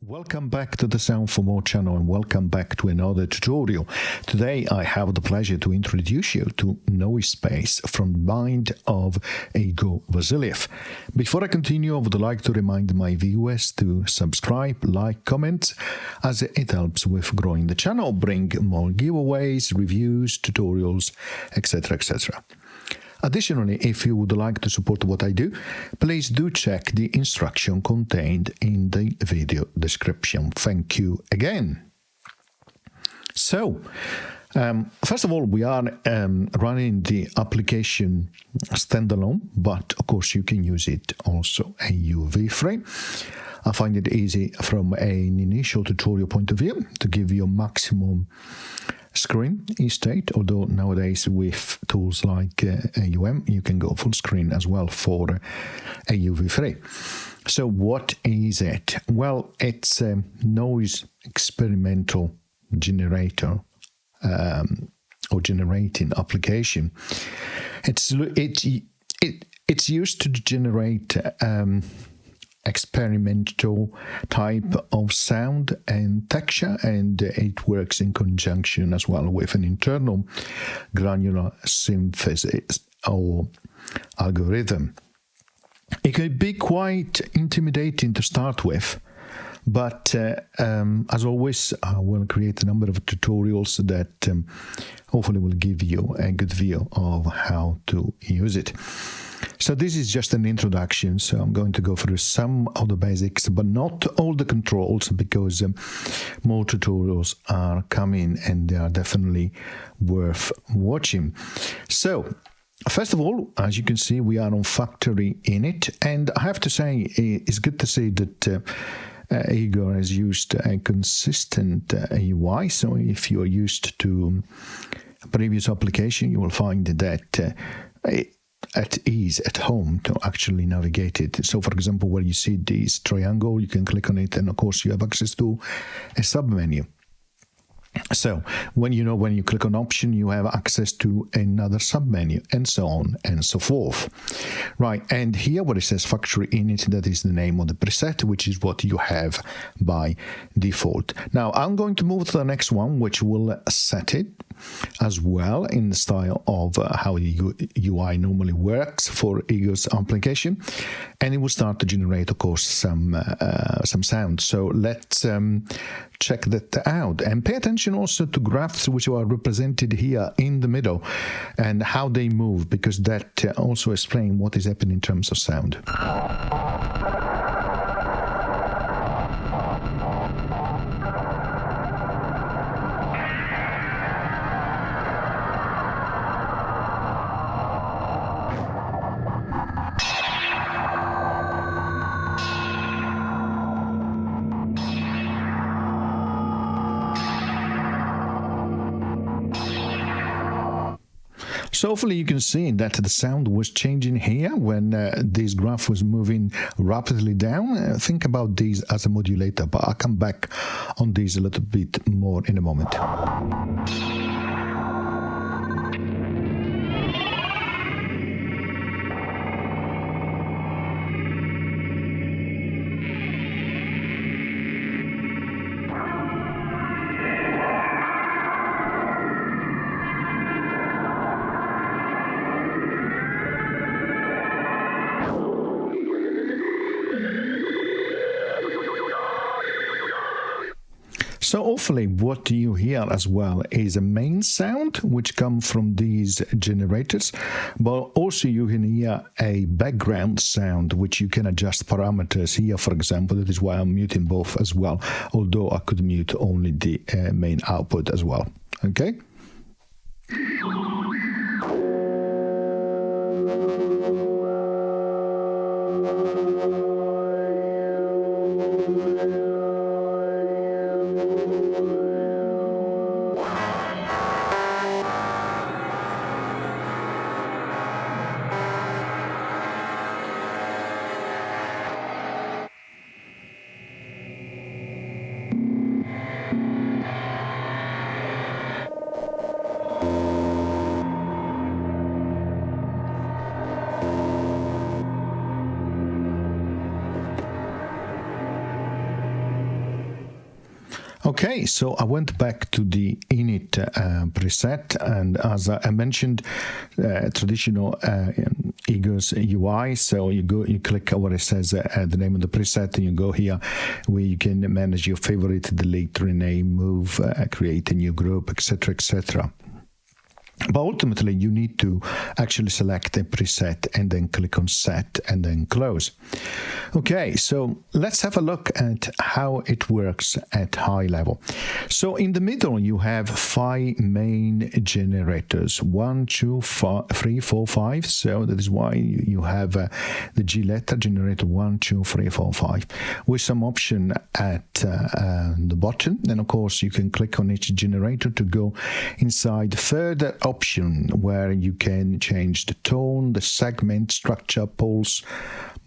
Welcome back to the Sound for More channel and welcome back to another tutorial. Today I have the pleasure to introduce you to NoiseSpace from the mind of Igor Vasiliev. Before I continue, I would like to remind my viewers to subscribe, like, comment, as it helps with growing the channel, bring more giveaways, reviews, tutorials, etc. etc. Additionally, if you would like to support what I do, please do check the instruction contained in the video description. Thank you again. So, first of all, we are running the application standalone, but of course you can use it also AUv3. I find it easy from an initial tutorial point of view to give you a maximum screen state, although nowadays with tools like AUM you can go full screen as well for AUv3. So what is it? Well, it's a noise experimental generator or generating application. It's used to generate experimental type of sound and texture, and it works in conjunction as well with an internal granular synthesis or algorithm. It can be quite intimidating to start with, but as always, I will create a number of tutorials that hopefully will give you a good view of how to use it. So this is just an introduction, so I'm going to go through some of the basics, but not all the controls, because more tutorials are coming and they are definitely worth watching. So, first of all, as you can see, we are on factory init, and I have to say, it's good to see that Igor has used a consistent UI, so if you are used to a previous application, you will find that at ease at home to actually navigate it. So for example, where you see this triangle, you can click on it and of course you have access to a submenu. So when you click on option, you have access to another submenu, and so on and so forth. Right, and here where it says factory init, that is the name of the preset, which is what you have by default. Now I'm going to move to the next one, which will set it as well in the style of how the UI normally works for Igor's application, and it will start to generate, of course, some sound. So let's check that out and pay attention also to graphs which are represented here in the middle and how they move, because that also explains what is happening in terms of sound. So hopefully you can see that the sound was changing here when this graph was moving rapidly down. Think about these as a modulator, but I'll come back on these a little bit more in a moment. So hopefully what you hear as well is a main sound which comes from these generators, but also you can hear a background sound which you can adjust parameters here, for example. That is why I'm muting both as well, although I could mute only the main output as well. Okay? Okay, so I went back to the init preset, and as I mentioned, traditional Igor's UI. So you click where it says the name of the preset, and you go here where you can manage your favorite, delete, rename, move, create a new group, etc., etc. But ultimately, you need to actually select a preset and then click on Set and then Close. Okay, so let's have a look at how it works at high level. So in the middle, you have 5 main generators, 1, 2, 3, 4, 5. So that is why you have the G letter generator 1, 2, 3, 4, 5, with some option at the bottom. Then, of course, you can click on each generator to go inside further option where you can change the tone, the segment, structure, pulse,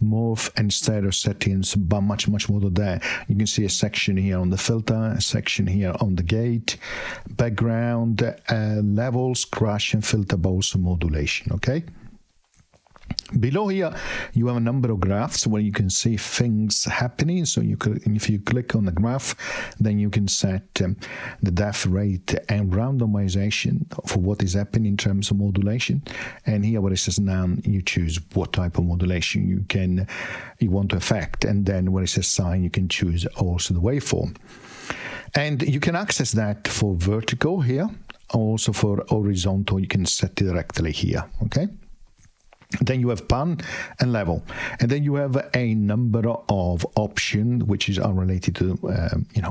morph, and stereo settings, but much more than that. You can see a section here on the filter, a section here on the gate, background, levels, crash, and filter, but also modulation. Okay. Below here, you have a number of graphs where you can see things happening. So if you click on the graph, then you can set the depth rate and randomization for what is happening in terms of modulation. And here where it says none, you choose what type of modulation you want to affect. And then where it says sign, you can choose also the waveform. And you can access that for vertical here. Also for horizontal, you can set it directly here. Okay. Then you have pan and level, and then you have a number of options which are related to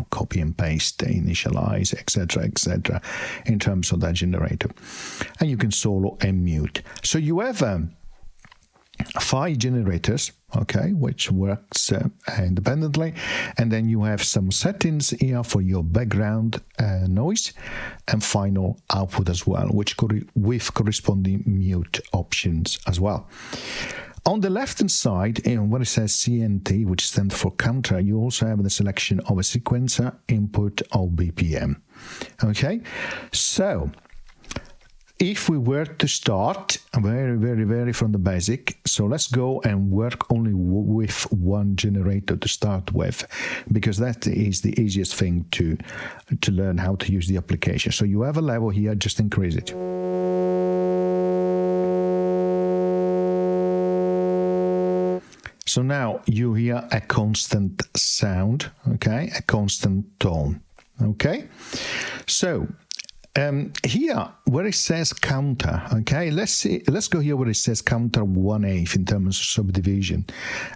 copy and paste, initialize, etc., in terms of that generator, and you can solo and mute. So you have 5 generators, okay, which works independently, and then you have some settings here for your background noise and final output as well, which with corresponding mute options as well. On the left-hand side, where it says CNT, which stands for counter, you also have the selection of a sequencer, input, or BPM. Okay, so if we were to start very from the basic, so let's go and work only with one generator to start with, because that is the easiest thing to learn how to use the application. So you have a level here, just increase it. So now you hear a constant sound, okay, a constant tone, okay. So here where it says counter, okay, let's go here where it says counter 1/8 in terms of subdivision,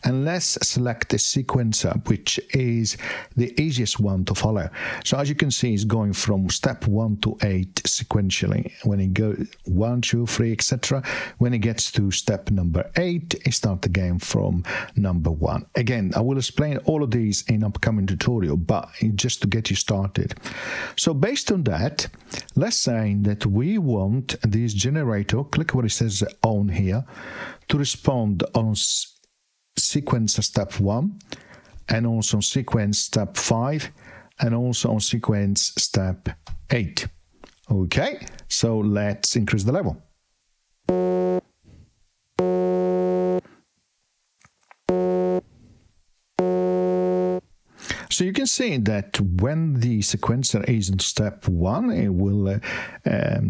and let's select the sequencer, which is the easiest one to follow. So as you can see, it's going from step 1 to 8 sequentially. When it goes 1, 2, 3, etc., when it gets to step number 8, it starts again from number 1. Again, I will explain all of these in upcoming tutorial, but just to get you started. So based on that, let's say that we want this generator, click where it says on here, to respond on sequence step 1, and also on sequence step 5, and also on sequence step 8. Okay, so let's increase the level. So you can see that when the sequencer is in step 1, it will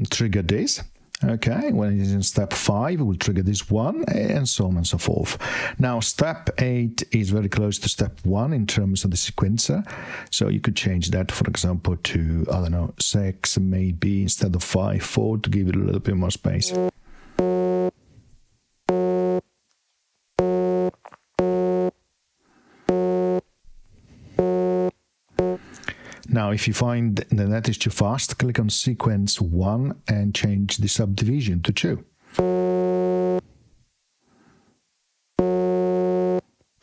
trigger this. Okay, when it is in step 5, it will trigger this one, and so on and so forth. Now, step 8 is very close to step 1 in terms of the sequencer. So you could change that, for example, to, I don't know, 6, maybe, instead of 5, 4, to give it a little bit more space. Now, if you find that that is too fast, click on sequence 1 and change the subdivision to 2.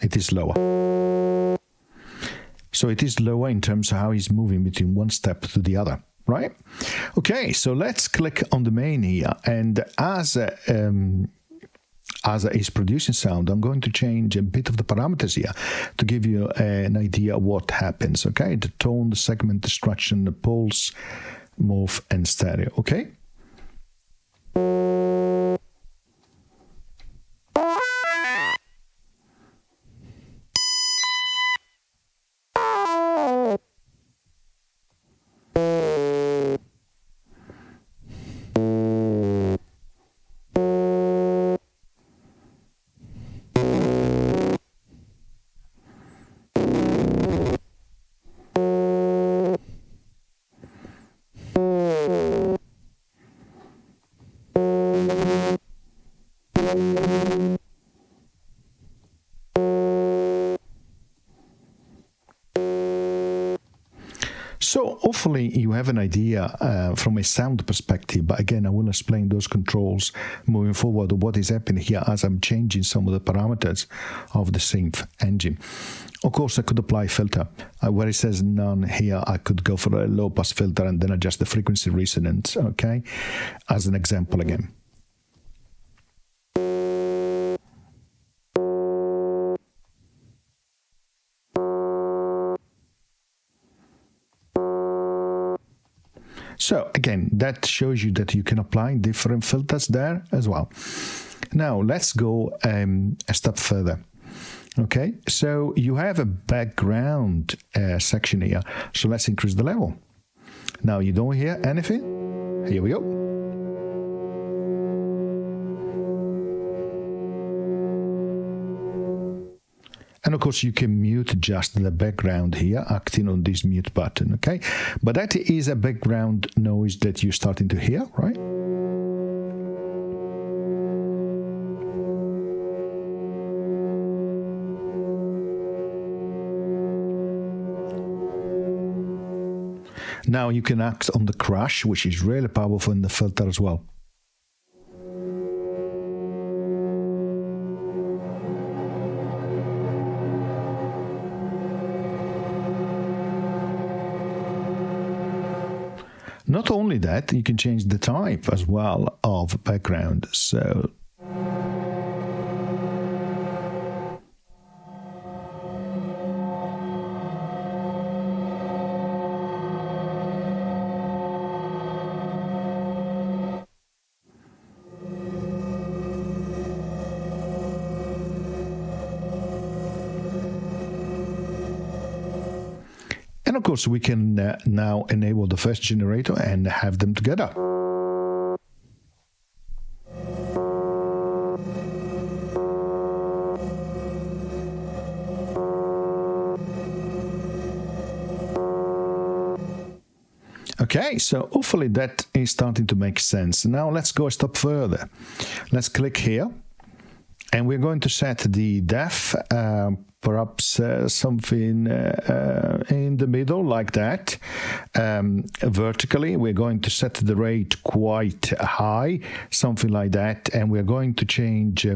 It is lower. So it is lower in terms of how it's moving between one step to the other, right? Okay, so let's click on the main here, and as it's producing sound, I'm going to change a bit of the parameters here to give you an idea of what happens, okay? The tone, the segment, the structure, the pulse, morph, and stereo, okay? So hopefully you have an idea from a sound perspective, but again, I will explain those controls moving forward, what is happening here as I'm changing some of the parameters of the synth engine. Of course, I could apply filter. Where it says none here, I could go for a low pass filter and then adjust the frequency resonance, okay, as an example again. So again, that shows you that you can apply different filters there as well. Now let's go a step further. Okay, so you have a background section here. So let's increase the level. Now you don't hear anything. Here we go. And of course, you can mute just the background here, acting on this mute button, okay? But that is a background noise that you're starting to hear, right? Now you can act on the crash, which is really powerful in the filter as well. Not only that, you can change the type as well of background. So and of course, we can now enable the first generator and have them together. Okay, so hopefully that is starting to make sense. Now let's go a step further. Let's click here. And we're going to set the depth, perhaps something in the middle like that. Vertically, we're going to set the rate quite high, something like that. And we're going to change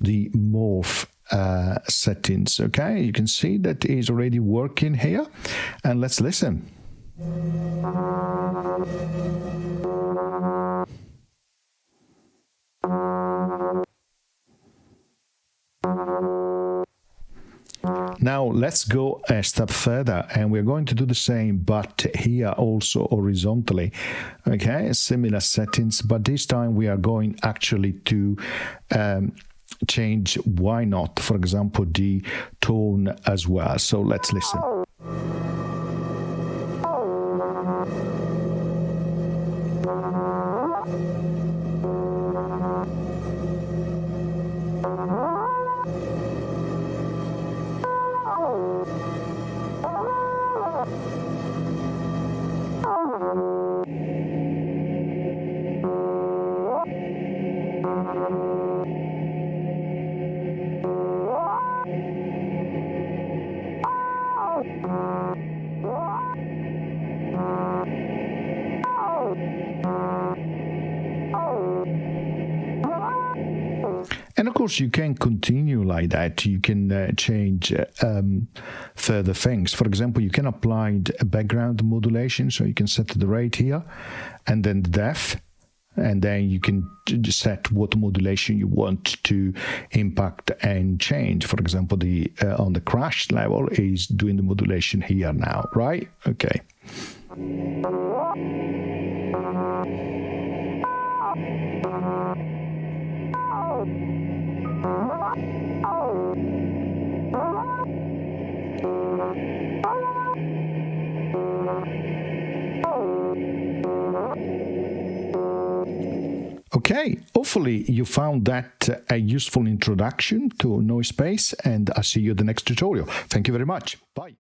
the morph settings. Okay, you can see that is already working here. And let's listen. Now let's go a step further and we're going to do the same, but here also horizontally. Okay, similar settings, but this time we are going actually to change, why not, for example, the tone as well. So let's listen. And of course, you can continue like that. You can change further things. For example, you can apply a background modulation. So you can set the rate here and then the depth. And then you can just set what modulation you want to impact and change. For example, the on the crash level is doing the modulation here now, right? Okay. Okay, hopefully you found that a useful introduction to NoiseSpace, and I'll see you in the next tutorial. Thank you very much. Bye.